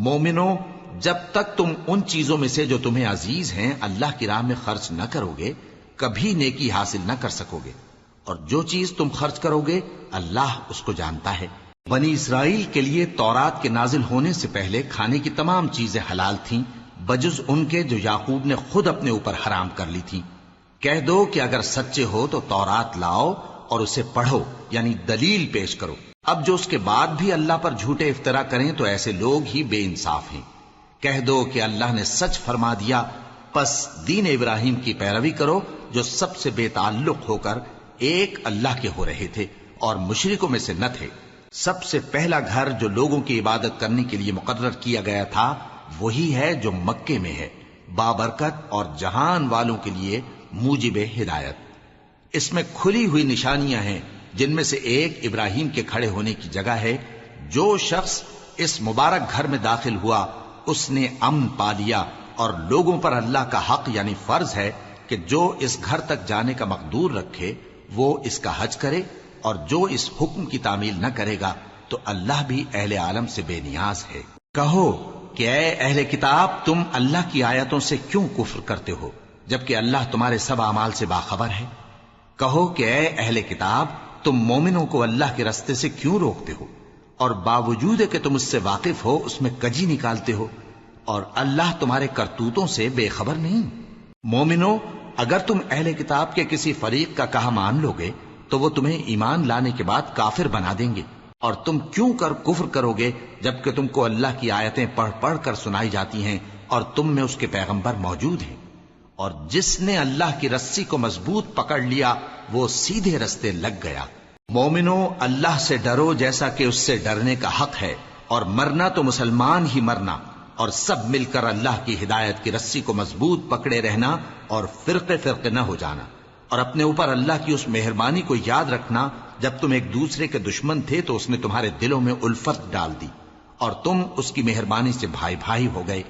مومنو، جب تک تم ان چیزوں میں سے جو تمہیں عزیز ہیں اللہ کی راہ میں خرچ نہ کرو گے کبھی نیکی حاصل نہ کر سکو گے، اور جو چیز تم خرچ کرو گے اللہ اس کو جانتا ہے۔ بنی اسرائیل کے لیے تورات کے نازل ہونے سے پہلے کھانے کی تمام چیزیں حلال تھیں بجز ان کے جو یعقوب نے خود اپنے اوپر حرام کر لی تھی۔ کہہ دو کہ اگر سچے ہو تو تورات لاؤ اور اسے پڑھو، یعنی دلیل پیش کرو۔ اب جو اس کے بعد بھی اللہ پر جھوٹے افطرا کریں تو ایسے لوگ ہی بے انصاف ہیں۔ کہہ دو کہ اللہ نے سچ فرما دیا، پس دین ابراہیم کی پیروی کرو جو سب سے بے تعلق ہو کر ایک اللہ کے ہو رہے تھے اور مشرکوں میں سے نہ تھے۔ سب سے پہلا گھر جو لوگوں کی عبادت کرنے کے لیے مقرر کیا گیا تھا وہی ہے جو مکے میں ہے، بابرکت اور جہان والوں کے لیے موجب ہدایت۔ اس میں کھلی ہوئی نشانیاں ہیں جن میں سے ایک ابراہیم کے کھڑے ہونے کی جگہ ہے۔ جو شخص اس مبارک گھر میں داخل ہوا اس نے امن پا لیا، اور لوگوں پر اللہ کا حق یعنی فرض ہے کہ جو اس گھر تک جانے کا مقدور رکھے وہ اس کا حج کرے، اور جو اس حکم کی تعمیل نہ کرے گا تو اللہ بھی اہل عالم سے بے نیاز ہے۔ کہو کہ اے اہل کتاب، تم اللہ کی آیتوں سے کیوں کفر کرتے ہو جبکہ اللہ تمہارے سب اعمال سے باخبر ہے؟ کہو کہ اے اہل کتاب، تم مومنوں کو اللہ کے رستے سے کیوں روکتے ہو اور باوجود کہ تم اس سے واقف ہو اس میں کجی نکالتے ہو، اور اللہ تمہارے کرتوتوں سے بے خبر نہیں؟ مومنو، اگر تم اہل کتاب کے کسی فریق کا کہا مان لو گے تو وہ تمہیں ایمان لانے کے بعد کافر بنا دیں گے، اور تم کیوں کر کفر کرو گے جبکہ تم کو اللہ کی آیتیں پڑھ پڑھ کر سنائی جاتی ہیں اور تم میں اس کے پیغمبر موجود ہیں؟ اور جس نے اللہ کی رسی کو مضبوط پکڑ لیا وہ سیدھے رستے لگ گیا۔ مومنو، اللہ سے ڈرو جیسا کہ اس سے ڈرنے کا حق ہے، اور مرنا تو مسلمان ہی مرنا، اور سب مل کر اللہ کی ہدایت کی رسی کو مضبوط پکڑے رہنا اور فرقے فرقے نہ ہو جانا، اور اپنے اوپر اللہ کی اس مہربانی کو یاد رکھنا جب تم ایک دوسرے کے دشمن تھے تو اس نے تمہارے دلوں میں الفت ڈال دی اور تم اس کی مہربانی سے بھائی بھائی ہو گئے،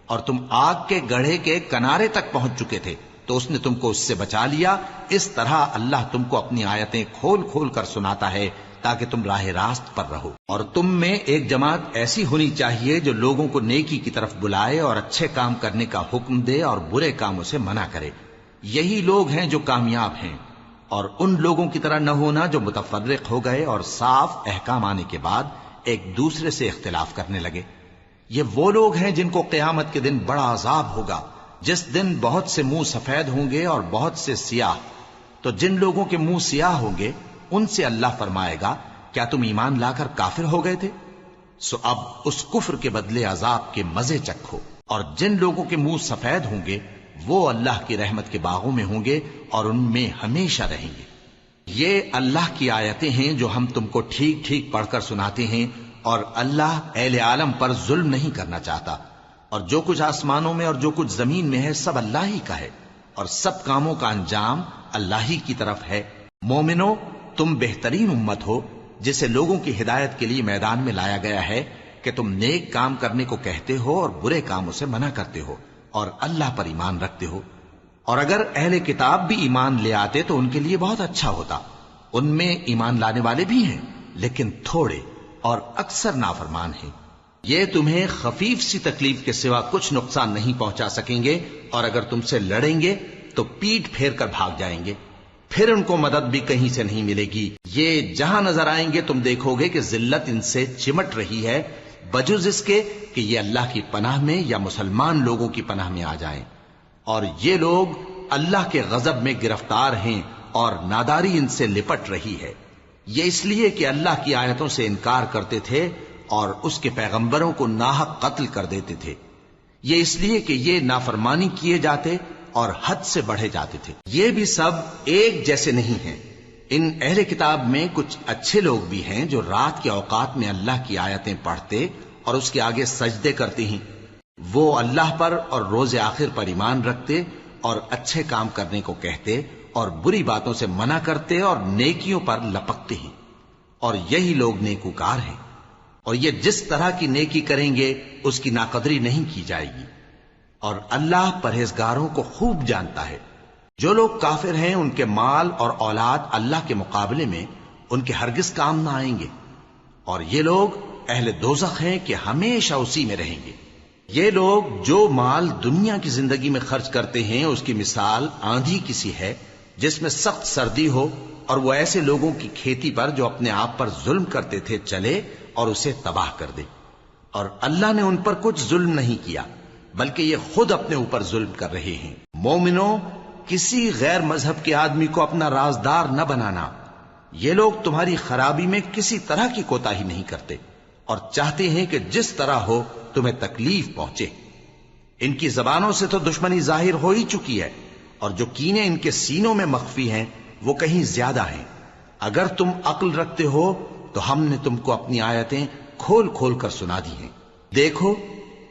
اور تم آگ کے گڑھے کے کنارے تک پہنچ چکے تھے تو اس نے تم کو اس سے بچا لیا۔ اس طرح اللہ تم کو اپنی آیتیں کھول کھول کر سناتا ہے تاکہ تم راہ راست پر رہو۔ اور تم میں ایک جماعت ایسی ہونی چاہیے جو لوگوں کو نیکی کی طرف بلائے اور اچھے کام کرنے کا حکم دے اور برے کاموں سے منع کرے۔ یہی لوگ ہیں جو کامیاب ہیں، اور ان لوگوں کی طرح نہ ہونا جو متفرق ہو گئے اور صاف احکام آنے کے بعد ایک دوسرے سے اختلاف کرنے لگے۔ یہ وہ لوگ ہیں جن کو قیامت کے دن بڑا عذاب ہوگا، جس دن بہت سے منہ سفید ہوں گے اور بہت سے سیاہ۔ تو جن لوگوں کے منہ سیاہ ہوں گے ان سے اللہ فرمائے گا، کیا تم ایمان لا کر کافر ہو گئے تھے؟ سو اب اس کفر کے بدلے عذاب کے مزے چکھو۔ اور جن لوگوں کے منہ سفید ہوں گے وہ اللہ کی رحمت کے باغوں میں ہوں گے اور ان میں ہمیشہ رہیں گے۔ یہ اللہ کی آیتیں ہیں جو ہم تم کو ٹھیک ٹھیک پڑھ کر سناتے ہیں، اور اللہ اہل عالم پر ظلم نہیں کرنا چاہتا، اور جو کچھ آسمانوں میں اور جو کچھ زمین میں ہے سب اللہ ہی کا ہے، اور سب کاموں کا انجام اللہ ہی کی طرف ہے۔ مومنو، تم بہترین امت ہو جسے لوگوں کی ہدایت کے لیے میدان میں لایا گیا ہے کہ تم نیک کام کرنے کو کہتے ہو اور برے کاموں سے منع کرتے ہو اور اللہ پر ایمان رکھتے ہو۔ اور اگر اہل کتاب بھی ایمان لے آتے تو ان کے لیے بہت اچھا ہوتا۔ ان میں ایمان لانے والے بھی ہیں لیکن تھوڑے، اور اکثر نافرمان ہیں۔ یہ تمہیں خفیف سی تکلیف کے سوا کچھ نقصان نہیں پہنچا سکیں گے، اور اگر تم سے لڑیں گے تو پیٹ پھیر کر بھاگ جائیں گے، پھر ان کو مدد بھی کہیں سے نہیں ملے گی۔ یہ جہاں نظر آئیں گے تم دیکھو گے کہ ذلت ان سے چمٹ رہی ہے، بجز اس کے کہ یہ اللہ کی پناہ میں یا مسلمان لوگوں کی پناہ میں آ جائیں۔ اور یہ لوگ اللہ کے غضب میں گرفتار ہیں اور ناداری ان سے لپٹ رہی ہے۔ یہ اس لیے کہ اللہ کی آیتوں سے انکار کرتے تھے اور اس کے پیغمبروں کو ناحق قتل کر دیتے تھے۔ یہ اس لیے کہ یہ نافرمانی کیے جاتے اور حد سے بڑھے جاتے تھے۔ یہ بھی سب ایک جیسے نہیں ہیں۔ ان اہل کتاب میں کچھ اچھے لوگ بھی ہیں جو رات کے اوقات میں اللہ کی آیتیں پڑھتے اور اس کے آگے سجدے کرتے ہیں۔ وہ اللہ پر اور روز آخر پر ایمان رکھتے اور اچھے کام کرنے کو کہتے اور بری باتوں سے منع کرتے اور نیکیوں پر لپکتے ہیں، اور یہی لوگ نیکوکار ہیں۔ اور یہ جس طرح کی نیکی کریں گے اس کی ناقدری نہیں کی جائے گی، اور اللہ پرہیزگاروں کو خوب جانتا ہے۔ جو لوگ کافر ہیں ان کے مال اور اولاد اللہ کے مقابلے میں ان کے ہرگز کام نہ آئیں گے، اور یہ لوگ اہل دوزخ ہیں کہ ہمیشہ اسی میں رہیں گے۔ یہ لوگ جو مال دنیا کی زندگی میں خرچ کرتے ہیں اس کی مثال آندھی کسی ہے جس میں سخت سردی ہو اور وہ ایسے لوگوں کی کھیتی پر جو اپنے آپ پر ظلم کرتے تھے چلے اور اسے تباہ کر دے۔ اور اللہ نے ان پر کچھ ظلم نہیں کیا بلکہ یہ خود اپنے اوپر ظلم کر رہے ہیں۔ مومنوں، کسی غیر مذہب کے آدمی کو اپنا رازدار نہ بنانا۔ یہ لوگ تمہاری خرابی میں کسی طرح کی کوتاہی نہیں کرتے اور چاہتے ہیں کہ جس طرح ہو تمہیں تکلیف پہنچے۔ ان کی زبانوں سے تو دشمنی ظاہر ہو ہی چکی ہے اور جو کینے ان کے سینوں میں مخفی ہیں وہ کہیں زیادہ ہیں۔ اگر تم عقل رکھتے ہو تو ہم نے تم کو اپنی آیتیں کھول کھول کر سنا دی ہیں۔ دیکھو،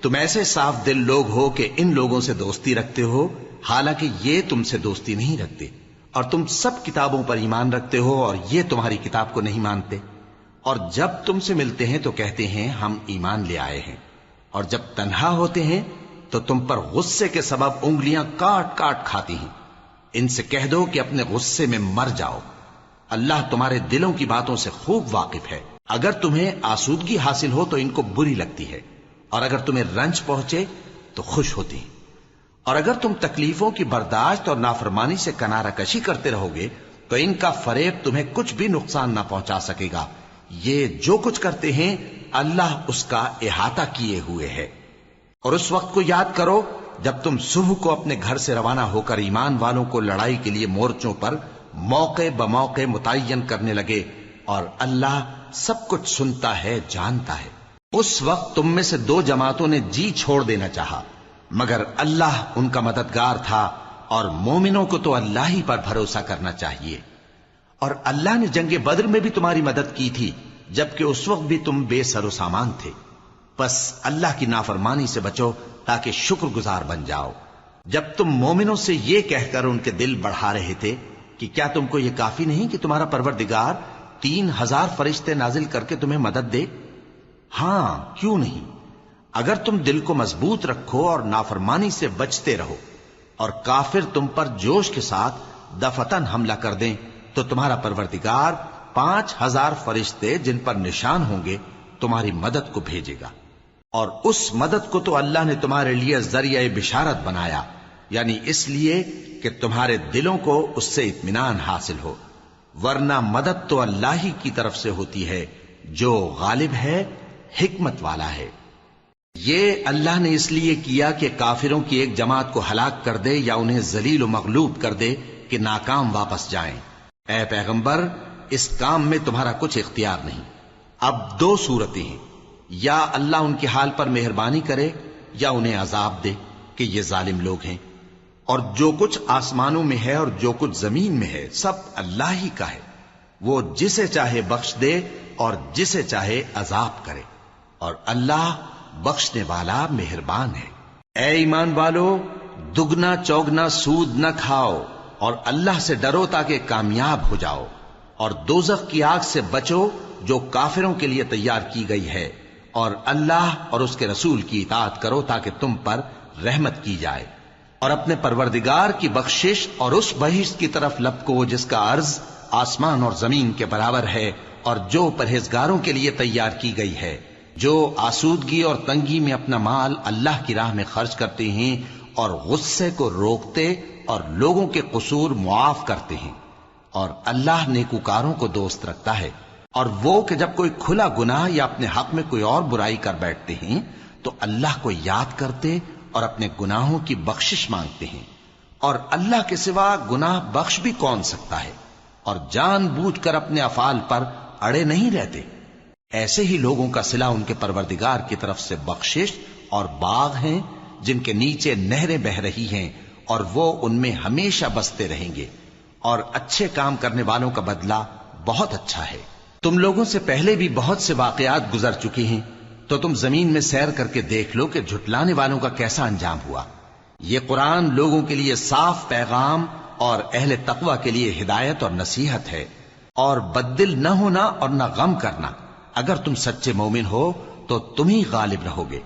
تم ایسے صاف دل لوگ ہو کہ ان لوگوں سے دوستی رکھتے ہو حالانکہ یہ تم سے دوستی نہیں رکھتے، اور تم سب کتابوں پر ایمان رکھتے ہو اور یہ تمہاری کتاب کو نہیں مانتے، اور جب تم سے ملتے ہیں تو کہتے ہیں ہم ایمان لے آئے ہیں، اور جب تنہا ہوتے ہیں تو تم پر غصے کے سبب انگلیاں کاٹ کاٹ کھاتی ہیں۔ ان سے کہہ دو کہ اپنے غصے میں مر جاؤ، اللہ تمہارے دلوں کی باتوں سے خوب واقف ہے۔ اگر تمہیں آسودگی حاصل ہو تو ان کو بری لگتی ہے، اور اگر تمہیں رنج پہنچے تو خوش ہوتی ہیں، اور اگر تم تکلیفوں کی برداشت اور نافرمانی سے کنارہ کشی کرتے رہو گے تو ان کا فریب تمہیں کچھ بھی نقصان نہ پہنچا سکے گا۔ یہ جو کچھ کرتے ہیں اللہ اس کا احاطہ کیے ہوئے ہے۔ اور اس وقت کو یاد کرو جب تم صبح کو اپنے گھر سے روانہ ہو کر ایمان والوں کو لڑائی کے لیے مورچوں پر موقع بموقع متعین کرنے لگے، اور اللہ سب کچھ سنتا ہے، جانتا ہے۔ اس وقت تم میں سے دو جماعتوں نے جی چھوڑ دینا چاہا، مگر اللہ ان کا مددگار تھا، اور مومنوں کو تو اللہ ہی پر بھروسہ کرنا چاہیے۔ اور اللہ نے جنگ بدر میں بھی تمہاری مدد کی تھی جبکہ اس وقت بھی تم بے سر و سامان تھے، بس اللہ کی نافرمانی سے بچو تاکہ شکر گزار بن جاؤ۔ جب تم مومنوں سے یہ کہہ کر ان کے دل بڑھا رہے تھے کہ کیا تم کو یہ کافی نہیں کہ تمہارا پروردگار 3000 فرشتے نازل کر کے تمہیں مدد دے؟ ہاں، کیوں نہیں؟ اگر تم دل کو مضبوط رکھو اور نافرمانی سے بچتے رہو اور کافر تم پر جوش کے ساتھ دفتن حملہ کر دیں تو تمہارا پروردگار 5000 فرشتے جن پر نشان ہوں گے تمہاری مدد کو بھیجے گا، اور اس مدد کو تو اللہ نے تمہارے لیے ذریعہ بشارت بنایا، یعنی اس لیے کہ تمہارے دلوں کو اس سے اطمینان حاصل ہو، ورنہ مدد تو اللہ ہی کی طرف سے ہوتی ہے جو غالب ہے، حکمت والا ہے۔ یہ اللہ نے اس لیے کیا کہ کافروں کی ایک جماعت کو ہلاک کر دے یا انہیں ذلیل و مغلوب کر دے کہ ناکام واپس جائیں۔ اے پیغمبر، اس کام میں تمہارا کچھ اختیار نہیں۔ اب دو صورتیں ہیں، یا اللہ ان کے حال پر مہربانی کرے یا انہیں عذاب دے کہ یہ ظالم لوگ ہیں، اور جو کچھ آسمانوں میں ہے اور جو کچھ زمین میں ہے سب اللہ ہی کا ہے، وہ جسے چاہے بخش دے اور جسے چاہے عذاب کرے، اور اللہ بخشنے والا مہربان ہے۔ اے ایمان والو، دگنا چوگنا سود نہ کھاؤ اور اللہ سے ڈرو تاکہ کامیاب ہو جاؤ، اور دوزخ کی آگ سے بچو جو کافروں کے لیے تیار کی گئی ہے، اور اللہ اور اس کے رسول کی اطاعت کرو تاکہ تم پر رحمت کی جائے، اور اپنے پروردگار کی بخشش اور اس بہشت کی طرف لپکو جس کا عرض آسمان اور زمین کے برابر ہے، اور جو پرہیزگاروں کے لیے تیار کی گئی ہے، جو آسودگی اور تنگی میں اپنا مال اللہ کی راہ میں خرچ کرتے ہیں اور غصے کو روکتے اور لوگوں کے قصور معاف کرتے ہیں، اور اللہ نیکوکاروں کو دوست رکھتا ہے۔ اور وہ کہ جب کوئی کھلا گناہ یا اپنے حق میں کوئی اور برائی کر بیٹھتے ہیں تو اللہ کو یاد کرتے اور اپنے گناہوں کی بخشش مانگتے ہیں، اور اللہ کے سوا گناہ بخش بھی کون سکتا ہے، اور جان بوجھ کر اپنے افعال پر اڑے نہیں رہتے۔ ایسے ہی لوگوں کا صلہ ان کے پروردگار کی طرف سے بخشش اور باغ ہیں جن کے نیچے نہریں بہ رہی ہیں، اور وہ ان میں ہمیشہ بستے رہیں گے، اور اچھے کام کرنے والوں کا بدلہ بہت اچھا ہے۔ تم لوگوں سے پہلے بھی بہت سے واقعات گزر چکے ہیں، تو تم زمین میں سیر کر کے دیکھ لو کہ جھٹلانے والوں کا کیسا انجام ہوا۔ یہ قرآن لوگوں کے لیے صاف پیغام اور اہل تقوی کے لیے ہدایت اور نصیحت ہے، اور بددل نہ ہونا اور نہ غم کرنا۔ اگر تم سچے مومن ہو تو تم ہی غالب رہو گے۔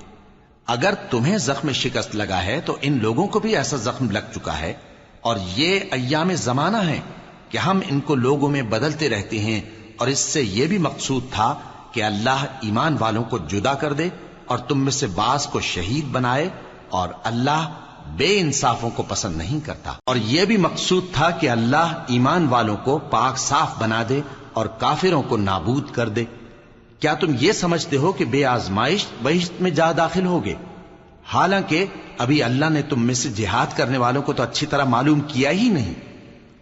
اگر تمہیں زخم شکست لگا ہے تو ان لوگوں کو بھی ایسا زخم لگ چکا ہے، اور یہ ایام زمانہ ہے کہ ہم ان کو لوگوں میں بدلتے رہتے ہیں، اور اس سے یہ بھی مقصود تھا کہ اللہ ایمان والوں کو جدا کر دے اور تم میں سے بعض کو شہید بنائے، اور اللہ بے انصافوں کو پسند نہیں کرتا۔ اور یہ بھی مقصود تھا کہ اللہ ایمان والوں کو پاک صاف بنا دے اور کافروں کو نابود کر دے۔ کیا تم یہ سمجھتے ہو کہ بے آزمائش بہشت میں جا داخل ہوگے؟ حالانکہ ابھی اللہ نے تم میں سے جہاد کرنے والوں کو تو اچھی طرح معلوم کیا ہی نہیں۔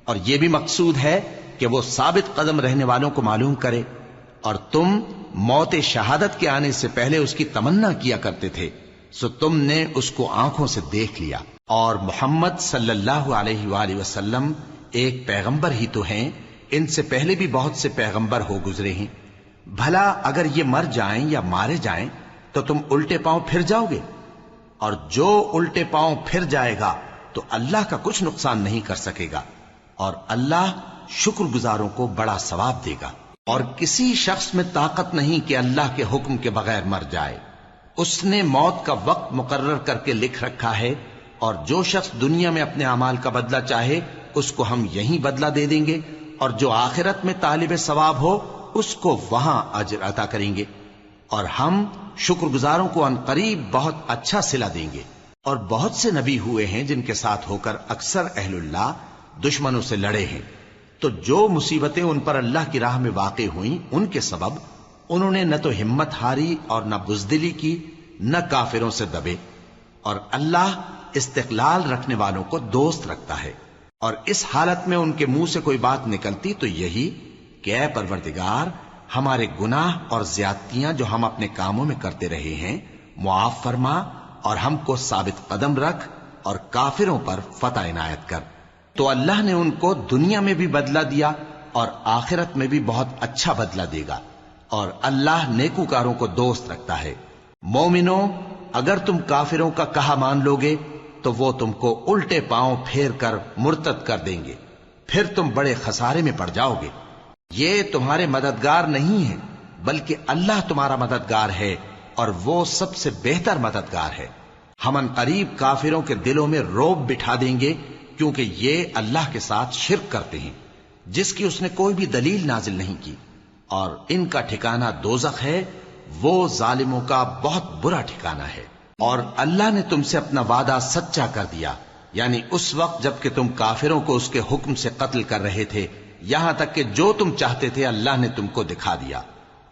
اور یہ بھی مقصود ہے کہ وہ ثابت قدم رہنے والوں کو معلوم کرے، اور تم موت شہادت کے آنے سے پہلے اس کی تمنا کیا کرتے تھے، سو تم نے اس کو آنکھوں سے دیکھ لیا۔ اور محمد صلی اللہ علیہ وآلہ وسلم ایک پیغمبر ہی تو ہیں، ان سے پہلے بھی بہت سے پیغمبر ہو گزرے ہیں۔ بھلا اگر یہ مر جائیں یا مارے جائیں تو تم الٹے پاؤں پھر جاؤ گے؟ اور جو الٹے پاؤں پھر جائے گا تو اللہ کا کچھ نقصان نہیں کر سکے گا، اور اللہ شکر گزاروں کو بڑا ثواب دے گا۔ اور کسی شخص میں طاقت نہیں کہ اللہ کے حکم کے بغیر مر جائے، اس نے موت کا وقت مقرر کر کے لکھ رکھا ہے، اور جو شخص دنیا میں اپنے اعمال کا بدلہ چاہے اس کو ہم یہیں بدلہ دے دیں گے، اور جو آخرت میں طالب ثواب ہو اس کو وہاں اجر عطا کریں گے، اور ہم شکر گزاروں کو عنقریب بہت اچھا صلہ دیں گے۔ اور بہت سے نبی ہوئے ہیں جن کے ساتھ ہو کر اکثر اہل اللہ دشمنوں سے لڑے ہیں، تو جو مصیبتیں ان پر اللہ کی راہ میں واقع ہوئیں ان کے سبب انہوں نے نہ تو ہمت ہاری اور نہ بزدلی کی، نہ کافروں سے دبے۔ اور اللہ استقلال رکھنے والوں کو دوست رکھتا ہے، اور اس حالت میں ان کے منہ سے کوئی بات نکلتی تو یہی کہ اے پروردگار، ہمارے گناہ اور زیادتیاں جو ہم اپنے کاموں میں کرتے رہے ہیں معاف فرما، اور ہم کو ثابت قدم رکھ، اور کافروں پر فتح عنایت کر۔ تو اللہ نے ان کو دنیا میں بھی بدلہ دیا اور آخرت میں بھی بہت اچھا بدلہ دے گا، اور اللہ نیکوکاروں کو دوست رکھتا ہے۔ مومنوں، اگر تم کافروں کا کہا مان لوگے تو وہ تم کو الٹے پاؤں پھیر کر مرتد کر دیں گے، پھر تم بڑے خسارے میں پڑ جاؤ گے۔ یہ تمہارے مددگار نہیں ہیں بلکہ اللہ تمہارا مددگار ہے، اور وہ سب سے بہتر مددگار ہے۔ ہم ان قریب کافروں کے دلوں میں رعب بٹھا دیں گے، کیونکہ یہ اللہ کے ساتھ شرک کرتے ہیں جس کی اس نے کوئی بھی دلیل نازل نہیں کی، اور ان کا ٹھکانہ دوزخ ہے، وہ ظالموں کا بہت برا ٹھکانہ ہے۔ اور اللہ نے تم سے اپنا وعدہ سچا کر دیا، یعنی اس وقت جب کہ تم کافروں کو اس کے حکم سے قتل کر رہے تھے، یہاں تک کہ جو تم چاہتے تھے اللہ نے تم کو دکھا دیا۔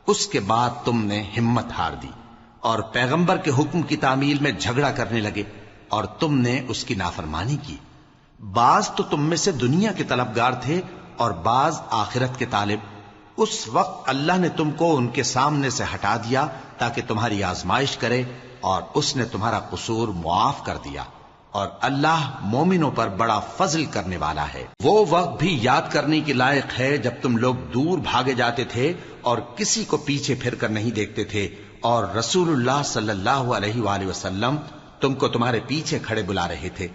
اس کے بعد تم نے ہمت ہار دی اور پیغمبر کے حکم کی تعمیل میں جھگڑا کرنے لگے، اور تم نے اس کی نافرمانی کی۔ بعض تو تم میں سے دنیا کے طلبگار تھے اور بعض آخرت کے طالب۔ اس وقت اللہ نے تم کو ان کے سامنے سے ہٹا دیا تاکہ تمہاری آزمائش کرے، اور اس نے تمہارا قصور معاف کر دیا، اور اللہ مومنوں پر بڑا فضل کرنے والا ہے۔ وہ وقت بھی یاد کرنے کے لائق ہے جب تم لوگ دور بھاگے جاتے تھے اور کسی کو پیچھے پھر کر نہیں دیکھتے تھے، اور رسول اللہ صلی اللہ علیہ وآلہ وسلم تم کو تمہارے پیچھے کھڑے بلا رہے تھے،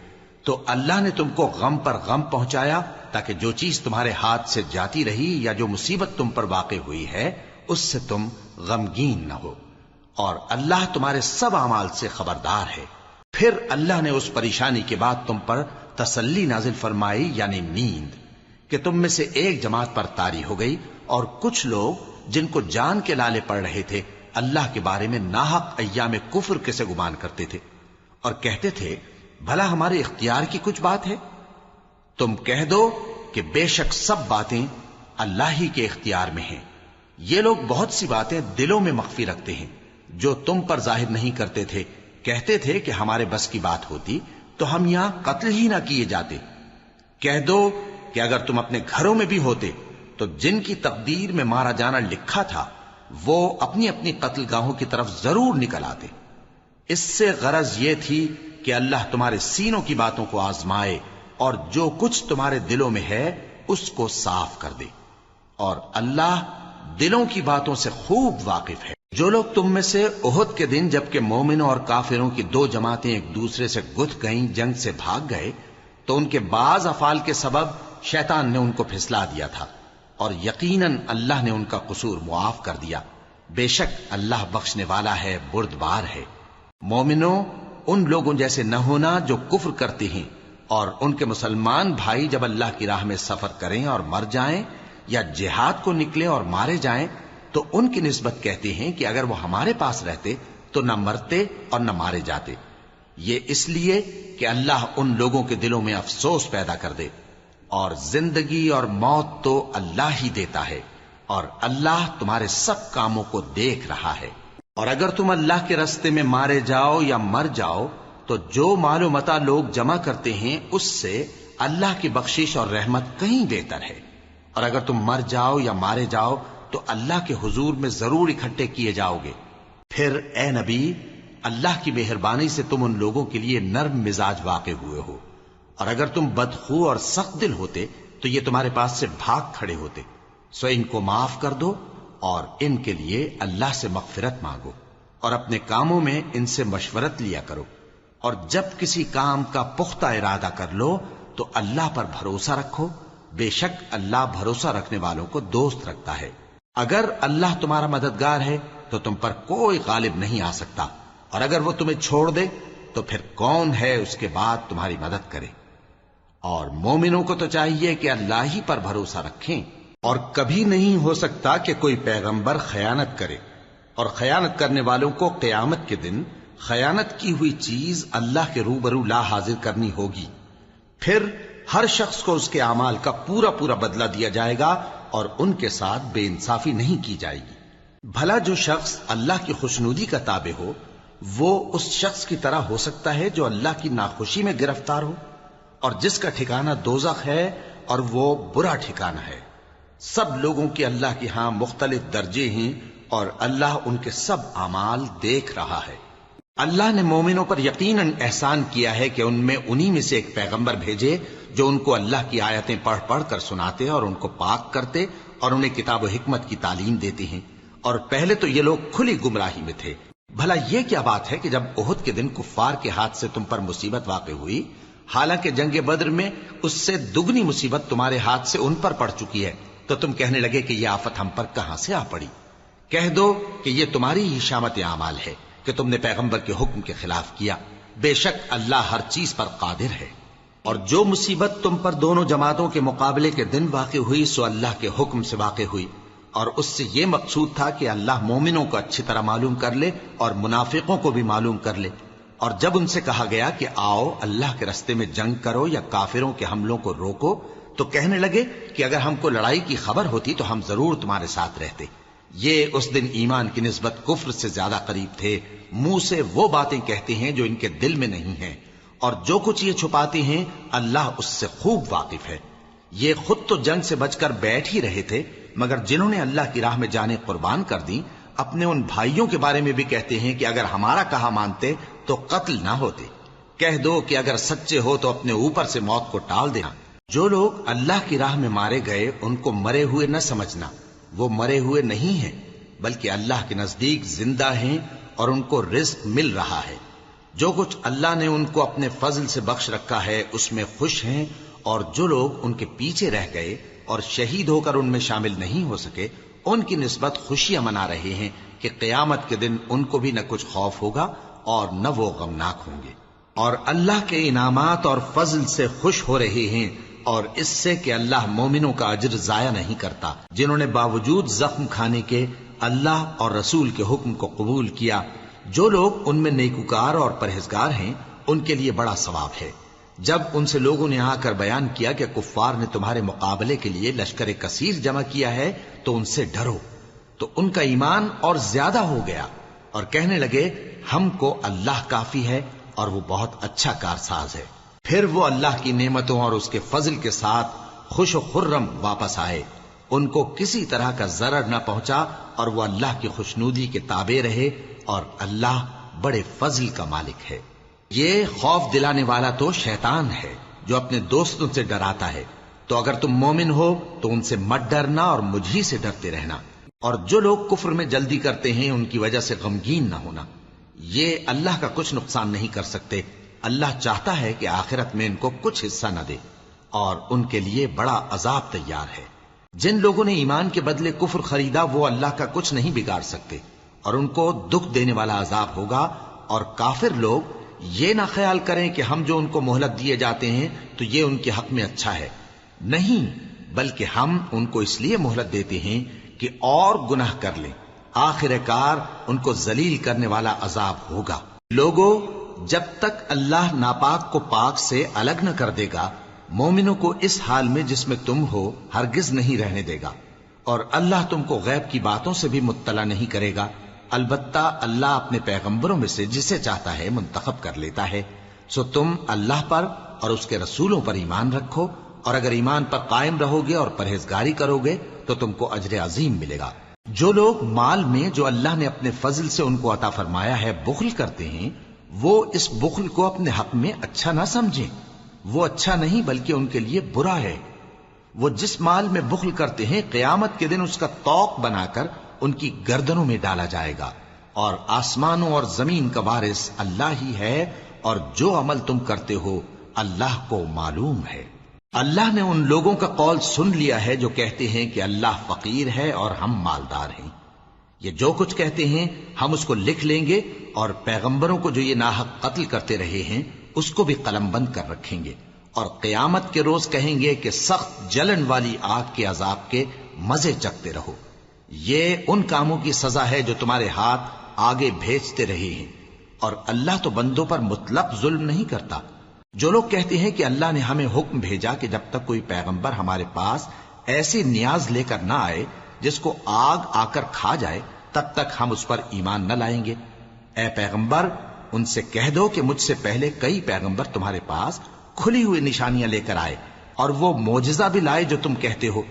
تو اللہ نے تم کو غم پر غم پہنچایا تاکہ جو چیز تمہارے ہاتھ سے جاتی رہی یا جو مصیبت تم پر واقع ہوئی ہے اس سے تم غمگین نہ ہو، اور اللہ تمہارے سب اعمال سے خبردار ہے۔ پھر اللہ نے اس پریشانی کے بعد تم پر تسلی نازل فرمائی، یعنی نیند، کہ تم میں سے ایک جماعت پر طاری ہو گئی، اور کچھ لوگ جن کو جان کے لالے پڑ رہے تھے اللہ کے بارے میں ناحق ایام کفر کے سے گمان کرتے تھے، اور کہتے تھے بھلا ہمارے اختیار کی کچھ بات ہے؟ تم کہہ دو کہ بے شک سب باتیں اللہ ہی کے اختیار میں ہیں۔ یہ لوگ بہت سی باتیں دلوں میں مخفی رکھتے ہیں جو تم پر ظاہر نہیں کرتے تھے۔ کہتے تھے کہ ہمارے بس کی بات ہوتی تو ہم یہاں قتل ہی نہ کیے جاتے۔ کہہ دو کہ اگر تم اپنے گھروں میں بھی ہوتے تو جن کی تقدیر میں مارا جانا لکھا تھا وہ اپنی اپنی قتل گاہوں کی طرف ضرور نکل آتے۔ اس سے غرض یہ تھی کہ اللہ تمہارے سینوں کی باتوں کو آزمائے اور جو کچھ تمہارے دلوں میں ہے اس کو صاف کر دے، اور اللہ دلوں کی باتوں سے خوب واقف ہے۔ جو لوگ تم میں سے احد کے دن جبکہ مومنوں اور کافروں کی دو جماعتیں ایک دوسرے سے گتھ گئیں جنگ سے بھاگ گئے تو ان کے بعض افعال کے سبب شیطان نے ان کو پھسلا دیا تھا، اور یقیناً اللہ نے ان کا قصور معاف کر دیا۔ بے شک اللہ بخشنے والا ہے، بردبار ہے۔ مومنوں، ان لوگوں جیسے نہ ہونا جو کفر کرتے ہیں، اور ان کے مسلمان بھائی جب اللہ کی راہ میں سفر کریں اور مر جائیں یا جہاد کو نکلیں اور مارے جائیں تو ان کی نسبت کہتے ہیں کہ اگر وہ ہمارے پاس رہتے تو نہ مرتے اور نہ مارے جاتے، یہ اس لیے کہ اللہ ان لوگوں کے دلوں میں افسوس پیدا کر دے، اور زندگی اور موت تو اللہ ہی دیتا ہے، اور اللہ تمہارے سب کاموں کو دیکھ رہا ہے۔ اور اگر تم اللہ کے راستے میں مارے جاؤ یا مر جاؤ تو جو مال و متاع لوگ جمع کرتے ہیں اس سے اللہ کی بخشش اور رحمت کہیں بہتر ہے، اور اگر تم مر جاؤ یا مارے جاؤ تو اللہ کے حضور میں ضرور اکٹھے کیے جاؤ گے۔ پھر اے نبی، اللہ کی مہربانی سے تم ان لوگوں کے لیے نرم مزاج واقع ہوئے ہو، اور اگر تم بدخو اور سخت دل ہوتے تو یہ تمہارے پاس سے بھاگ کھڑے ہوتے، سو ان کو معاف کر دو اور ان کے لیے اللہ سے مغفرت مانگو، اور اپنے کاموں میں ان سے مشورت لیا کرو، اور جب کسی کام کا پختہ ارادہ کر لو تو اللہ پر بھروسہ رکھو، بے شک اللہ بھروسہ رکھنے والوں کو دوست رکھتا ہے۔ اگر اللہ تمہارا مددگار ہے تو تم پر کوئی غالب نہیں آ سکتا، اور اگر وہ تمہیں چھوڑ دے تو پھر کون ہے اس کے بعد تمہاری مدد کرے۔ اور مومنوں کو تو چاہیے کہ اللہ ہی پر بھروسہ رکھیں، اور کبھی نہیں ہو سکتا کہ کوئی پیغمبر خیانت کرے، اور خیانت کرنے والوں کو قیامت کے دن خیانت کی ہوئی چیز اللہ کے روبرو لا حاضر کرنی ہوگی، پھر ہر شخص کو اس کے اعمال کا پورا پورا بدلہ دیا جائے گا، اور ان کے ساتھ بے انصافی نہیں کی جائے گی۔ بھلا جو شخص اللہ کی خوشنودی کا تابع ہو وہ اس شخص کی طرح ہو سکتا ہے جو اللہ کی ناخوشی میں گرفتار ہو، اور جس کا ٹھکانہ دوزخ ہے اور وہ برا ٹھکانہ ہے۔ سب لوگوں کے اللہ کے ہاں مختلف درجے ہیں، اور اللہ ان کے سب اعمال دیکھ رہا ہے۔ اللہ نے مومنوں پر یقیناً احسان کیا ہے کہ ان میں انہی میں سے ایک پیغمبر بھیجے جو ان کو اللہ کی آیتیں پڑھ پڑھ کر سناتے اور ان کو پاک کرتے اور انہیں کتاب و حکمت کی تعلیم دیتے ہیں، اور پہلے تو یہ لوگ کھلی گمراہی میں تھے۔ بھلا یہ کیا بات ہے کہ جب احد کے دن کفار کے ہاتھ سے تم پر مصیبت واقع ہوئی، حالانکہ جنگ بدر میں اس سے دگنی مصیبت تمہارے ہاتھ سے ان پر پڑ چکی ہے، تو تم کہنے لگے کہ یہ آفت ہم پر کہاں سے آ پڑی؟ کہہ دو کہ یہ تمہاری ہی شامت اعمال ہے کہ تم نے پیغمبر کے حکم کے خلاف کیا، بے شک اللہ ہر چیز پر قادر ہے۔ اور جو مصیبت تم پر دونوں جماعتوں کے مقابلے کے دن واقع ہوئی سو اللہ کے حکم سے واقع ہوئی، اور اس سے یہ مقصود تھا کہ اللہ مومنوں کو اچھی طرح معلوم کر لے اور منافقوں کو بھی معلوم کر لے۔ اور جب ان سے کہا گیا کہ آؤ اللہ کے راستے میں جنگ کرو یا کافروں کے حملوں کو روکو، تو کہنے لگے کہ اگر ہم کو لڑائی کی خبر ہوتی تو ہم ضرور تمہارے ساتھ رہتے۔ یہ اس دن ایمان کی نسبت کفر سے زیادہ قریب تھے، منہ سے وہ باتیں کہتے ہیں جو ان کے دل میں نہیں ہیں، اور جو کچھ یہ چھپاتے ہیں اللہ اس سے خوب واقف ہے۔ یہ خود تو جنگ سے بچ کر بیٹھ ہی رہے تھے، مگر جنہوں نے اللہ کی راہ میں جانیں قربان کر دیں اپنے ان بھائیوں کے بارے میں بھی کہتے ہیں کہ اگر ہمارا کہا مانتے تو قتل نہ ہوتے۔ کہہ دو کہ اگر سچے ہو تو اپنے اوپر سے موت کو ٹال دینا۔ جو لوگ اللہ کی راہ میں مارے گئے ان کو مرے ہوئے نہ سمجھنا، وہ مرے ہوئے نہیں ہیں بلکہ اللہ کے نزدیک زندہ ہیں اور ان کو رزق مل رہا ہے۔ جو کچھ اللہ نے ان کو اپنے فضل سے بخش رکھا ہے اس میں خوش ہیں، اور جو لوگ ان کے پیچھے رہ گئے اور شہید ہو کر ان میں شامل نہیں ہو سکے ان کی نسبت خوشیاں منا رہے ہیں کہ قیامت کے دن ان کو بھی نہ کچھ خوف ہوگا اور نہ وہ غمناک ہوں گے، اور اللہ کے انعامات اور فضل سے خوش ہو رہے ہیں، اور اس سے کہ اللہ مومنوں کا اجر ضائع نہیں کرتا جنہوں نے باوجود زخم کھانے کے اللہ اور رسول کے حکم کو قبول کیا۔ جو لوگ ان میں نیکوکار اور پرہیزگار ہیں ان کے لیے بڑا ثواب ہے۔ جب ان سے لوگوں نے آ کر بیان کیا کہ کفار نے تمہارے مقابلے کے لیے لشکر کثیر جمع کیا ہے تو ان سے ڈرو، تو ان کا ایمان اور زیادہ ہو گیا، اور کہنے لگے ہم کو اللہ کافی ہے اور وہ بہت اچھا کارساز ہے۔ پھر وہ اللہ کی نعمتوں اور اس کے فضل کے ساتھ خوش و خرم واپس آئے، ان کو کسی طرح کا ضرر نہ پہنچا، اور وہ اللہ کی خوشنودی کے تابع رہے، اور اللہ بڑے فضل کا مالک ہے۔ یہ خوف دلانے والا تو شیطان ہے جو اپنے دوستوں سے ڈراتا ہے، تو اگر تم مومن ہو تو ان سے مت ڈرنا اور مجھ ہی سے ڈرتے رہنا، اور جو لوگ کفر میں جلدی کرتے ہیں ان کی وجہ سے غمگین نہ ہونا، یہ اللہ کا کچھ نقصان نہیں کر سکتے۔ اللہ چاہتا ہے کہ آخرت میں ان کو کچھ حصہ نہ دے، اور ان کے لیے بڑا عذاب تیار ہے۔ جن لوگوں نے ایمان کے بدلے کفر خریدا وہ اللہ کا کچھ نہیں بگاڑ سکتے، اور ان کو دکھ دینے والا عذاب ہوگا۔ اور کافر لوگ یہ نہ خیال کریں کہ ہم جو ان کو مہلت دیے جاتے ہیں تو یہ ان کے حق میں اچھا ہے، نہیں، بلکہ ہم ان کو اس لیے مہلت دیتے ہیں کہ اور گناہ کر لیں، آخر کار ان کو ذلیل کرنے والا عذاب ہوگا۔ لوگو، جب تک اللہ ناپاک کو پاک سے الگ نہ کر دے گا، مومنوں کو اس حال میں جس میں تم ہو ہرگز نہیں رہنے دے گا، اور اللہ تم کو غیب کی باتوں سے بھی مطلع نہیں کرے گا۔ البتہ اللہ اپنے پیغمبروں میں سے جسے چاہتا ہے منتخب کر لیتا ہے۔ سو تم اللہ پر اور اس کے رسولوں پر ایمان رکھو، اور اگر ایمان پر قائم رہو گے اور پرہیزگاری کرو گے تو تم کو اجر عظیم ملے گا۔ جو لوگ مال میں جو اللہ نے اپنے فضل سے ان کو عطا فرمایا ہے بخل کرتے ہیں، وہ اس بخل کو اپنے حق میں اچھا نہ سمجھیں، وہ اچھا نہیں بلکہ ان کے لیے برا ہے۔ وہ جس مال میں بخل کرتے ہیں قیامت کے دن اس کا طوق بنا کر ان کی گردنوں میں ڈالا جائے گا، اور آسمانوں اور زمین کا وارث اللہ ہی ہے، اور جو عمل تم کرتے ہو اللہ کو معلوم ہے۔ اللہ نے ان لوگوں کا قول سن لیا ہے جو کہتے ہیں کہ اللہ فقیر ہے اور ہم مالدار ہیں۔ یہ جو کچھ کہتے ہیں ہم اس کو لکھ لیں گے، اور پیغمبروں کو جو یہ ناحق قتل کرتے رہے ہیں اس کو بھی قلم بند کر رکھیں گے، اور قیامت کے روز کہیں گے کہ سخت جلن والی آگ کے عذاب کے مزے چکتے رہو۔ یہ ان کاموں کی سزا ہے جو تمہارے ہاتھ آگے بھیجتے رہے ہیں، اور اللہ تو بندوں پر مطلق ظلم نہیں کرتا۔ جو لوگ کہتے ہیں کہ اللہ نے ہمیں حکم بھیجا کہ جب تک کوئی پیغمبر ہمارے پاس ایسی نیاز لے کر نہ آئے جس کو آگ آ کر کھا جائے تب تک ہم اس پر ایمان نہ لائیں گے، اے پیغمبر ان سے کہہ دو کہ مجھ سے پہلے کئی پیغمبر تمہارے پاس کھلی ہوئی نشانیاں لے کر آئے، اور وہ معجزہ بھی لائے جو تم کہتے ہو،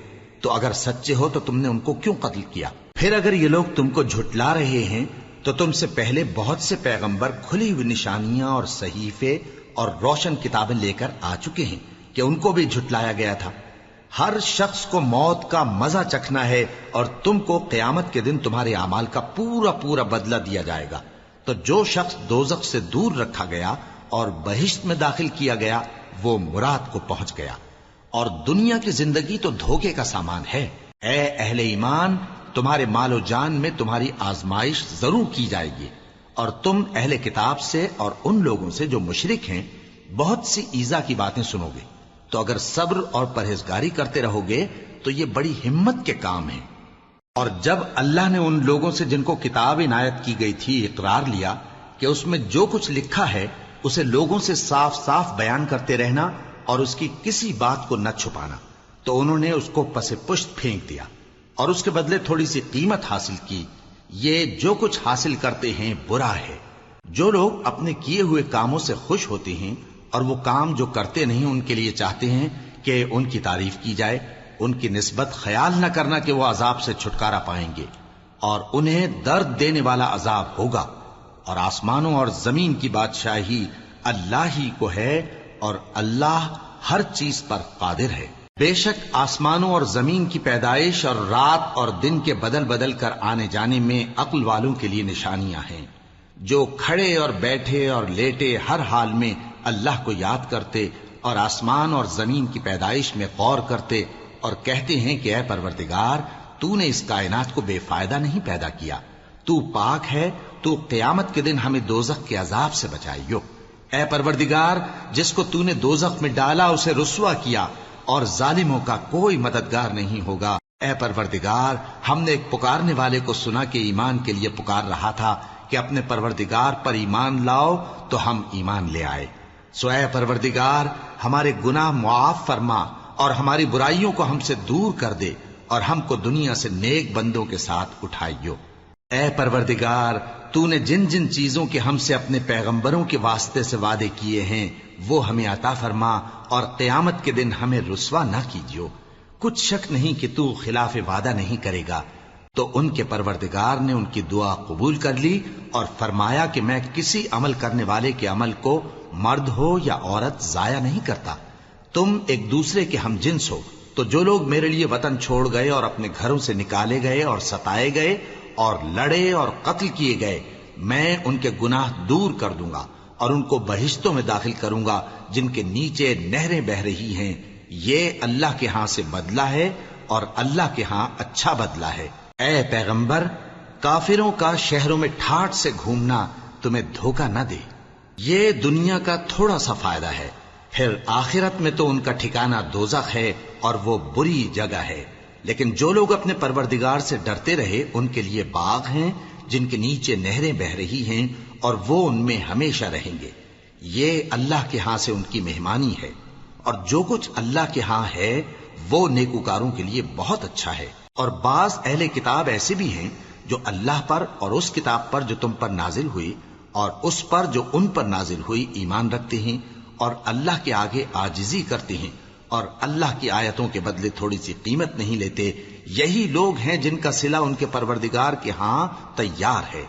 تو اگر سچے ہو تو تم نے ان کو کیوں قتل کیا؟ پھر اگر یہ لوگ تم کو جھٹلا رہے ہیں تو تم سے پہلے بہت سے پیغمبر کھلی ہوئی نشانیاں اور صحیفے اور روشن کتابیں لے کر آ چکے ہیں کہ ان کو بھی جھٹلایا گیا تھا۔ ہر شخص کو موت کا مزہ چکھنا ہے، اور تم کو قیامت کے دن تمہارے اعمال کا پورا پورا بدلہ دیا جائے گا۔ تو جو شخص دوزخ سے دور رکھا گیا اور بہشت میں داخل کیا گیا وہ مراد کو پہنچ گیا، اور دنیا کی زندگی تو دھوکے کا سامان ہے۔ اے اہل ایمان، تمہارے مال و جان میں تمہاری آزمائش ضرور کی جائے گی، اور تم اہل کتاب سے اور ان لوگوں سے جو مشرک ہیں بہت سی ایذا کی باتیں سنو گے، تو اگر صبر اور پرہیزگاری کرتے رہو گے تو یہ بڑی ہمت کے کام ہیں۔ اور جب اللہ نے ان لوگوں سے جن کو کتاب عنایت کی گئی تھی اقرار لیا کہ اس میں جو کچھ لکھا ہے اسے لوگوں سے صاف صاف بیان کرتے رہنا اور اس کی کسی بات کو نہ چھپانا، تو انہوں نے اس کو پس پشت پھینک دیا اور اس کے بدلے تھوڑی سی قیمت حاصل کی۔ یہ جو کچھ حاصل کرتے ہیں برا ہے۔ جو لوگ اپنے کیے ہوئے کاموں سے خوش ہوتے ہیں اور وہ کام جو کرتے نہیں ان کے لیے چاہتے ہیں کہ ان کی تعریف کی جائے، ان کی نسبت خیال نہ کرنا کہ وہ عذاب سے چھٹکارا پائیں گے، اور انہیں درد دینے والا عذاب ہوگا۔ اور آسمانوں اور زمین کی بادشاہی اللہ ہی کو ہے، اور اللہ ہر چیز پر قادر ہے۔ بے شک آسمانوں اور زمین کی پیدائش اور رات اور دن کے بدل بدل کر آنے جانے میں عقل والوں کے لیے نشانیاں ہیں، جو کھڑے اور بیٹھے اور لیٹے ہر حال میں اللہ کو یاد کرتے اور آسمان اور زمین کی پیدائش میں غور کرتے اور کہتے ہیں کہ اے پروردگار، تو نے اس کائنات کو بے فائدہ نہیں پیدا کیا، تو پاک ہے، تو قیامت کے دن ہمیں دوزخ کے عذاب سے بچائیو۔ اے پروردگار، جس کو تو نے دوزخ میں ڈالا اسے رسوا کیا، اور ظالموں کا کوئی مددگار نہیں ہوگا۔ اے پروردگار، ہم نے ایک پکارنے والے کو سنا کہ ایمان کے لیے پکار رہا تھا کہ اپنے پروردگار پر ایمان لاؤ، تو ہم ایمان لے آئے۔ سو اے پروردگار، ہمارے گناہ معاف فرما اور ہماری برائیوں کو ہم سے دور کر دے، اور ہم کو دنیا سے نیک بندوں کے ساتھ اٹھائیو۔ اے پروردگار، تو نے جن جن چیزوں کے ہم سے اپنے پیغمبروں کے واسطے سے وعدے کیے ہیں وہ ہمیں عطا فرما، اور قیامت کے دن ہمیں رسوا نہ کیجیو۔ کچھ شک نہیں کہ تو خلاف وعدہ نہیں کرے گا۔ تو ان کے پروردگار نے ان کی دعا قبول کر لی اور فرمایا کہ میں کسی عمل کرنے والے کے عمل کو مرد ہو یا عورت ضائع نہیں کرتا۔ تم ایک دوسرے کے ہم جنس ہو، تو جو لوگ میرے لیے وطن چھوڑ گئے اور اپنے گھروں سے نکالے گئے اور ستائے گئے اور لڑے اور قتل کیے گئے، میں ان کے گناہ دور کر دوں گا اور ان کو بہشتوں میں داخل کروں گا جن کے نیچے نہریں بہہ رہی ہیں۔ یہ اللہ کے ہاں سے بدلہ ہے، اور اللہ کے ہاں اچھا بدلہ ہے۔ اے پیغمبر، کافروں کا شہروں میں ٹھاٹھ سے گھومنا تمہیں دھوکہ نہ دے۔ یہ دنیا کا تھوڑا سا فائدہ ہے، پھر آخرت میں تو ان کا ٹھکانہ دوزخ ہے، اور وہ بری جگہ ہے۔ لیکن جو لوگ اپنے پروردگار سے ڈرتے رہے ان کے لیے باغ ہیں جن کے نیچے نہریں بہ رہی ہیں اور وہ ان میں ہمیشہ رہیں گے. یہ اللہ کے ہاں سے ان کی مہمانی ہے، اور جو کچھ اللہ کے ہاں ہے وہ نیکوکاروں کے لیے بہت اچھا ہے. اور بعض اہل کتاب ایسے بھی ہیں جو اللہ پر اور اس کتاب پر جو تم پر نازل ہوئی اور اس پر جو ان پر نازل ہوئی ایمان رکھتے ہیں اور اللہ کے آگے عاجزی کرتے ہیں اور اللہ کی آیتوں کے بدلے تھوڑی سی قیمت نہیں لیتے. یہی لوگ ہیں جن کا صلہ ان کے پروردگار کے ہاں تیار ہے،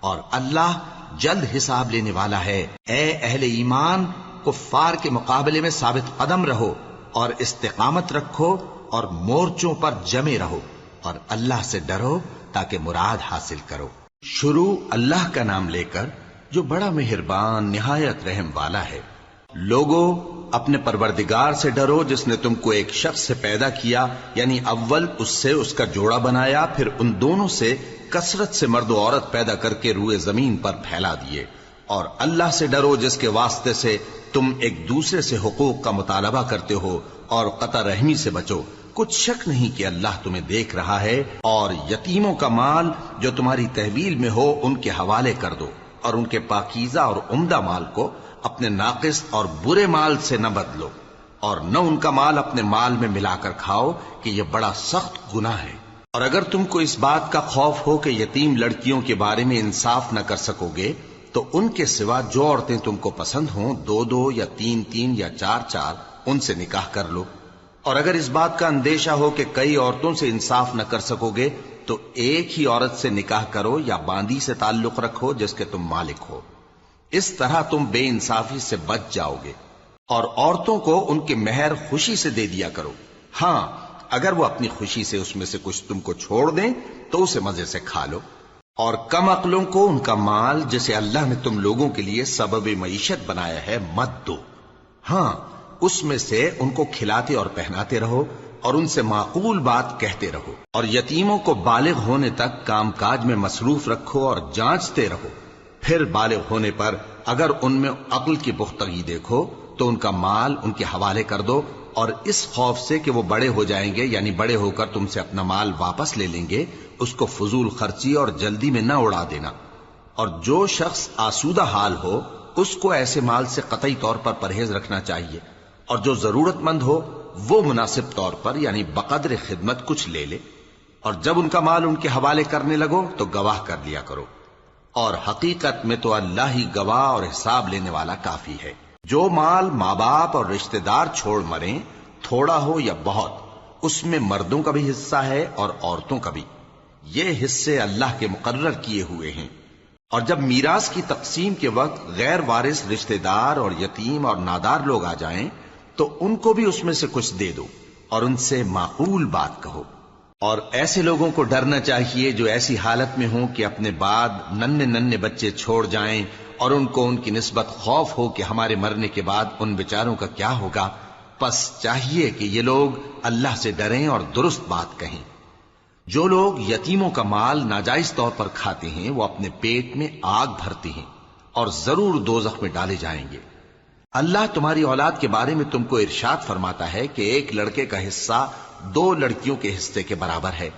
اور اللہ جلد حساب لینے والا ہے. اے اہل ایمان، کفار کے مقابلے میں ثابت قدم رہو اور استقامت رکھو اور مورچوں پر جمے رہو اور اللہ سے ڈرو تاکہ مراد حاصل کرو. شروع اللہ کا نام لے کر جو بڑا مہربان نہایت رحم والا ہے. لوگو اپنے پروردگار سے ڈرو جس نے تم کو ایک شخص سے پیدا کیا، یعنی اول اس سے اس کا جوڑا بنایا، پھر ان دونوں سے کثرت سے مرد و عورت پیدا کر کے روئے زمین پر پھیلا دیے. اور اللہ سے ڈرو جس کے واسطے سے تم ایک دوسرے سے حقوق کا مطالبہ کرتے ہو، اور قطع رحمی سے بچو. کچھ شک نہیں کہ اللہ تمہیں دیکھ رہا ہے. اور یتیموں کا مال جو تمہاری تحویل میں ہو ان کے حوالے کر دو، اور ان کے پاکیزہ اور عمدہ مال کو اپنے ناقص اور برے مال سے نہ بدلو، اور نہ ان کا مال اپنے مال میں ملا کر کھاؤ کہ یہ بڑا سخت گناہ ہے. اور اگر تم کو اس بات کا خوف ہو کہ یتیم لڑکیوں کے بارے میں انصاف نہ کر سکو گے تو ان کے سوا جو عورتیں تم کو پسند ہوں، 2 یا 3 یا 4 ان سے نکاح کر لو. اور اگر اس بات کا اندیشہ ہو کہ کئی عورتوں سے انصاف نہ کر سکو گے تو ایک ہی عورت سے نکاح کرو یا باندی سے تعلق رکھو جس کے تم مالک ہو. اس طرح تم بے انصافی سے بچ جاؤ گے. اور عورتوں کو ان کے مہر خوشی سے دے دیا کرو. ہاں، اگر وہ اپنی خوشی سے اس میں سے کچھ تم کو چھوڑ دیں تو اسے مزے سے کھا لو. اور کم عقلوں کو ان کا مال جسے اللہ نے تم لوگوں کے لیے سبب معیشت بنایا ہے مت دو. ہاں، اس میں سے ان کو کھلاتے اور پہناتے رہو اور ان سے معقول بات کہتے رہو. اور یتیموں کو بالغ ہونے تک کام کاج میں مصروف رکھو اور جانچتے رہو. پھر بالغ ہونے پر اگر ان میں عقل کی پختگی دیکھو تو ان کا مال ان کے حوالے کر دو، اور اس خوف سے کہ وہ بڑے ہو جائیں گے، یعنی بڑے ہو کر تم سے اپنا مال واپس لے لیں گے، اس کو فضول خرچی اور جلدی میں نہ اڑا دینا. اور جو شخص آسودہ حال ہو اس کو ایسے مال سے قطعی طور پر پرہیز رکھنا چاہیے، اور جو ضرورت مند ہو وہ مناسب طور پر یعنی بقدر خدمت کچھ لے لے. اور جب ان کا مال ان کے حوالے کرنے لگو تو گواہ کر لیا کرو. اور حقیقت میں تو اللہ ہی گواہ اور حساب لینے والا کافی ہے. جو مال ماں باپ اور رشتہ دار چھوڑ مریں، تھوڑا ہو یا بہت، اس میں مردوں کا بھی حصہ ہے اور عورتوں کا بھی. یہ حصے اللہ کے مقرر کیے ہوئے ہیں. اور جب میراث کی تقسیم کے وقت غیر وارث رشتہ دار اور یتیم اور نادار لوگ آ جائیں تو ان کو بھی اس میں سے کچھ دے دو اور ان سے معقول بات کہو. اور ایسے لوگوں کو ڈرنا چاہیے جو ایسی حالت میں ہوں کہ اپنے بعد ننھے بچے چھوڑ جائیں اور ان کو ان کی نسبت خوف ہو کہ ہمارے مرنے کے بعد ان بیچاروں کا کیا ہوگا. پس چاہیے کہ یہ لوگ اللہ سے ڈریں اور درست بات کہیں. جو لوگ یتیموں کا مال ناجائز طور پر کھاتے ہیں وہ اپنے پیٹ میں آگ بھرتے ہیں اور ضرور دوزخ میں ڈالے جائیں گے. اللہ تمہاری اولاد کے بارے میں تم کو ارشاد فرماتا ہے کہ ایک لڑکے کا حصہ 2 لڑکیوں کے حصے کے برابر ہے.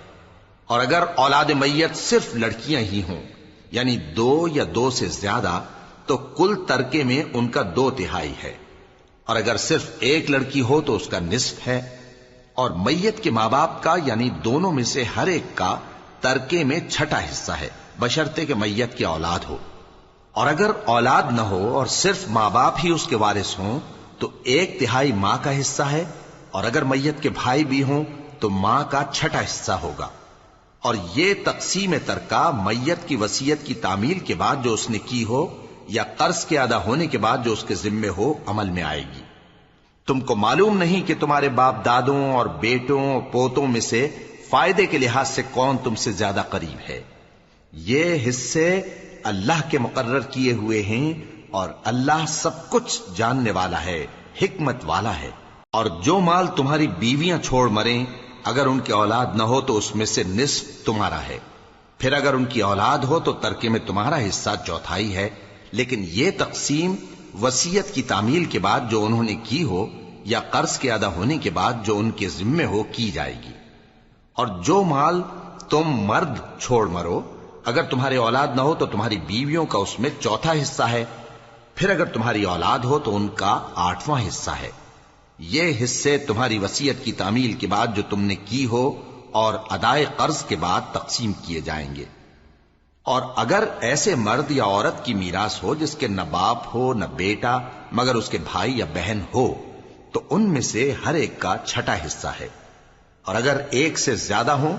اور اگر اولاد میت صرف لڑکیاں ہی ہوں یعنی 2 یا 2 سے زیادہ تو کل ترکے میں ان کا 2/3 ہے. اور اگر صرف ایک لڑکی ہو تو اس کا نصف ہے. اور میت کے ماں باپ کا یعنی دونوں میں سے ہر ایک کا ترکے میں 6واں حصہ ہے بشرطے کہ میت کی اولاد ہو. اور اگر اولاد نہ ہو اور صرف ماں باپ ہی اس کے وارث ہوں تو 1/3 ماں کا حصہ ہے. اور اگر میت کے بھائی بھی ہوں تو ماں کا 6واں حصہ ہوگا. اور یہ تقسیم ترکہ میت کی وصیت کی تعمیل کے بعد جو اس نے کی ہو یا قرض کے ادا ہونے کے بعد جو اس کے ذمے ہو عمل میں آئے گی. تم کو معلوم نہیں کہ تمہارے باپ دادوں اور بیٹوں اور پوتوں میں سے فائدے کے لحاظ سے کون تم سے زیادہ قریب ہے. یہ حصے اللہ کے مقرر کیے ہوئے ہیں اور اللہ سب کچھ جاننے والا ہے، حکمت والا ہے. اور جو مال تمہاری بیویاں چھوڑ مریں اگر ان کی اولاد نہ ہو تو اس میں سے نصف تمہارا ہے. پھر اگر ان کی اولاد ہو تو ترکے میں تمہارا حصہ 1/4 ہے. لیکن یہ تقسیم وصیت کی تعمیل کے بعد جو انہوں نے کی ہو یا قرض کے ادا ہونے کے بعد جو ان کے ذمے ہو کی جائے گی. اور جو مال تم مرد چھوڑ مرو، اگر تمہارے اولاد نہ ہو تو تمہاری بیویوں کا اس میں چوتھا حصہ ہے، پھر اگر تمہاری اولاد ہو تو ان کا 8واں حصہ ہے۔ یہ حصے تمہاری وصیت کی تعمیل کے بعد جو تم نے کی ہو اور ادائے قرض کے بعد تقسیم کیے جائیں گے۔ اور اگر ایسے مرد یا عورت کی میراث ہو جس کے نہ باپ ہو نہ بیٹا مگر اس کے بھائی یا بہن ہو، تو ان میں سے ہر ایک کا چھٹا حصہ ہے، اور اگر ایک سے زیادہ ہوں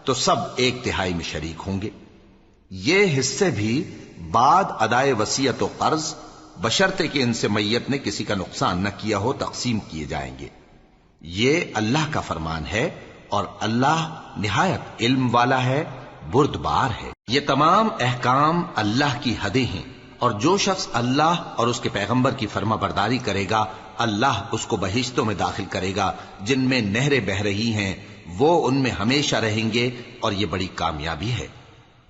تو سب 1/3 میں شریک ہوں گے۔ یہ حصے بھی بعد ادائے وصیت و قرض بشرطے کہ ان سے میت نے کسی کا نقصان نہ کیا ہو تقسیم کیے جائیں گے۔ یہ اللہ کا فرمان ہے اور اللہ نہایت علم والا ہے، بردبار ہے۔ یہ تمام احکام اللہ کی حدیں ہیں، اور جو شخص اللہ اور اس کے پیغمبر کی فرما برداری کرے گا اللہ اس کو بہشتوں میں داخل کرے گا جن میں نہریں بہ رہی ہیں، وہ ان میں ہمیشہ رہیں گے، اور یہ بڑی کامیابی ہے۔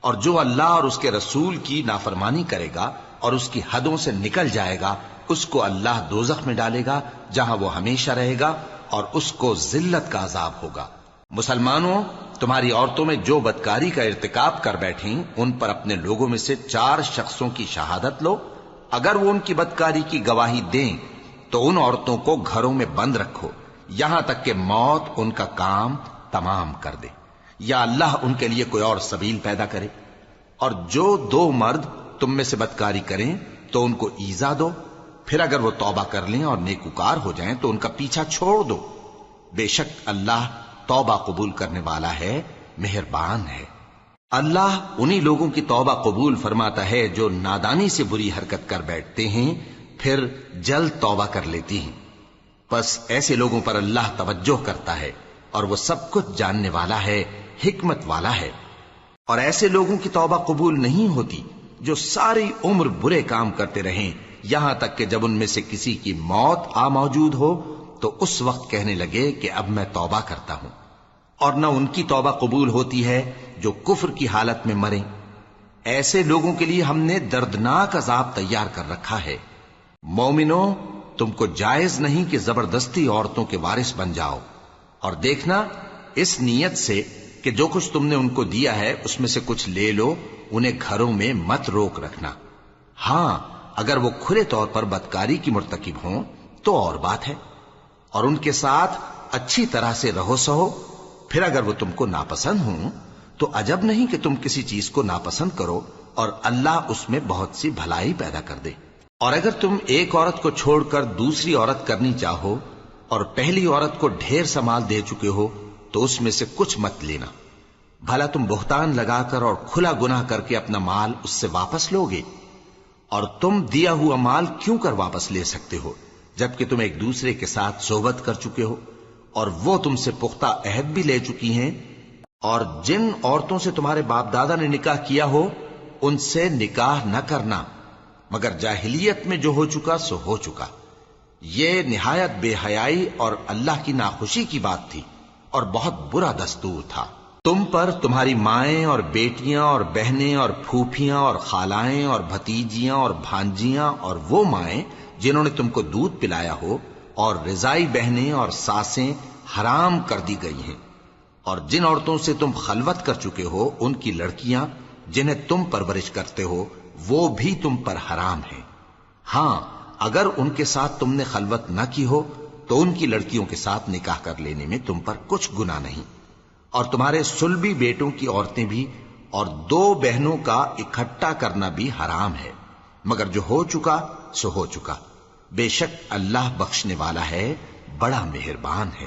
اور جو اللہ اور اس کے رسول کی نافرمانی کرے گا اور اس کی حدوں سے نکل جائے گا، اس کو اللہ دوزخ میں ڈالے گا جہاں وہ ہمیشہ رہے گا، اور اس کو ذلت کا عذاب ہوگا۔ مسلمانوں، تمہاری عورتوں میں جو بدکاری کا ارتکاب کر بیٹھیں ان پر اپنے لوگوں میں سے 4 شخصوں کی شہادت لو۔ اگر وہ ان کی بدکاری کی گواہی دیں تو ان عورتوں کو گھروں میں بند رکھو یہاں تک کہ موت ان کا کام تمام کر دے، یا اللہ ان کے لیے کوئی اور سبیل پیدا کرے۔ اور جو 2 مرد تم میں سے بدکاری کریں تو ان کو ایذا دو، پھر اگر وہ توبہ کر لیں اور نیکوکار ہو جائیں تو ان کا پیچھا چھوڑ دو۔ بے شک اللہ توبہ قبول کرنے والا ہے، مہربان ہے۔ اللہ انہی لوگوں کی توبہ قبول فرماتا ہے جو نادانی سے بری حرکت کر بیٹھتے ہیں پھر جلد توبہ کر لیتی ہیں، بس ایسے لوگوں پر اللہ توجہ کرتا ہے اور وہ سب کچھ جاننے والا ہے، حکمت والا ہے۔ اور ایسے لوگوں کی توبہ قبول نہیں ہوتی جو ساری عمر برے کام کرتے رہیں یہاں تک کہ جب ان میں سے کسی کی موت آ موجود ہو تو اس وقت کہنے لگے کہ اب میں توبہ کرتا ہوں۔ اور نہ ان کی توبہ قبول ہوتی ہے جو کفر کی حالت میں مریں۔ ایسے لوگوں کے لیے ہم نے دردناک عذاب تیار کر رکھا ہے۔ مومنوں، تم کو جائز نہیں کہ زبردستی عورتوں کے وارث بن جاؤ، اور دیکھنا اس نیت سے کہ جو کچھ تم نے ان کو دیا ہے اس میں سے کچھ لے لو، انہیں گھروں میں مت روک رکھنا۔ ہاں، اگر وہ کھلے طور پر بدکاری کی مرتکب ہوں تو اور بات ہے، اور ان کے ساتھ اچھی طرح سے رہو سہو۔ پھر اگر وہ تم کو ناپسند ہوں تو عجب نہیں کہ تم کسی چیز کو ناپسند کرو، اور اللہ اس میں بہت سی بھلائی پیدا کر دے۔ اور اگر تم ایک عورت کو چھوڑ کر دوسری عورت کرنی چاہو اور پہلی عورت کو ڈھیر سا مال دے چکے ہو تو اس میں سے کچھ مت لینا، بھلا تم بہتان لگا کر اور کھلا گناہ کر کے اپنا مال اس سے واپس لوگے؟ اور تم دیا ہوا مال کیوں کر واپس لے سکتے ہو جبکہ تم ایک دوسرے کے ساتھ صحبت کر چکے ہو اور وہ تم سے پختہ عہد بھی لے چکی ہیں؟ اور جن عورتوں سے تمہارے باپ دادا نے نکاح کیا ہو ان سے نکاح نہ کرنا مگر جاہلیت میں جو ہو چکا سو ہو چکا۔ یہ نہایت بے حیائی اور اللہ کی ناخوشی کی بات تھی اور بہت برا دستور تھا۔ تم پر تمہاری مائیں اور بیٹیاں اور بہنیں اور پھوپھیاں اور خالائیں اور بھتیجیاں اور بھانجیاں اور وہ مائیں جنہوں نے تم کو دودھ پلایا ہو اور رضائی بہنیں اور ساسیں حرام کر دی گئی ہیں، اور جن عورتوں سے تم خلوت کر چکے ہو ان کی لڑکیاں جنہیں تم پرورش کرتے ہو وہ بھی تم پر حرام ہیں۔ ہاں، اگر ان کے ساتھ تم نے خلوت نہ کی ہو تو ان کی لڑکیوں کے ساتھ نکاح کر لینے میں تم پر کچھ گناہ نہیں۔ اور تمہارے صلبی بیٹوں کی عورتیں بھی اور 2 بہنوں کا اکٹھا کرنا بھی حرام ہے، مگر جو ہو چکا سو ہو چکا۔ بے شک اللہ بخشنے والا ہے، بڑا مہربان ہے۔